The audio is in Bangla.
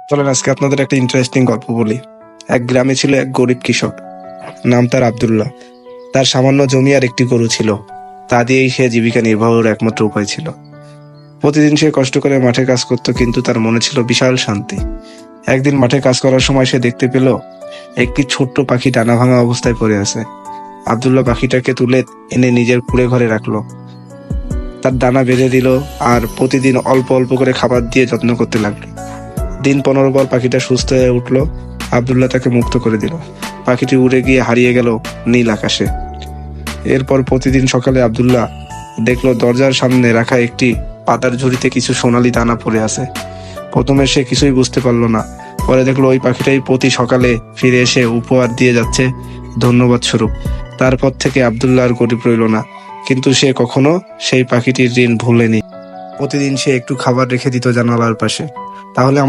চলেন আজকে আপনাদের একটা ইন্টারেস্টিং গল্প বলি। এক গ্রামে ছিল এক গরিব কৃষক, নাম তার আব্দুল্লাহ। তার সামান্য জমি আর একটি গরু ছিল, তা দিয়েই সে জীবিকা নির্বাহের একমাত্র উপায় ছিল। প্রতিদিন সে কষ্ট করে মাঠে কাজ করত, কিন্তু তার মনে ছিল বিশাল শান্তি। একদিন মাঠে কাজ করার সময় সে দেখতে পেল একটি ছোট্ট পাখি ডানা ভাঙা অবস্থায় পড়ে আছে। আব্দুল্লাহ পাখিটাকে তুলে এনে নিজের কুঁড়ে ঘরে রাখলো, তার ডানা বেঁধে দিল আর প্রতিদিন অল্প অল্প করে খাবার দিয়ে যত্ন করতে লাগলো। দিন 15 পর পাখিটা সুস্থ হয়ে উঠলো। আব্দুল্লাহ তাকে মুক্ত করে দিল। পাখিটি উড়ে গিয়ে হারিয়ে গেল নীল আকাশে। এরপর প্রতিদিন সকালে আব্দুল্লাহ দেখলো দরজার সামনে রাখা একটি পাতার ঝুড়িতে কিছু সোনালী দানা পড়ে আছে। প্রথমে সে কিছুই বুঝতে পারলো না, পরে দেখলো ওই পাখিটাই প্রতি সকালে ফিরে এসে উপহার দিয়ে যাচ্ছে ধন্যবাদ স্বরূপ। তারপর থেকে আব্দুল্লাহ আর গরিব রইল না, কিন্তু সে কখনো সেই পাখিটির ঋণ ভুলেনি। প্রতিদিন সে একটু খাবার রেখে দিত জানালার পাশে। তাহলে আমরা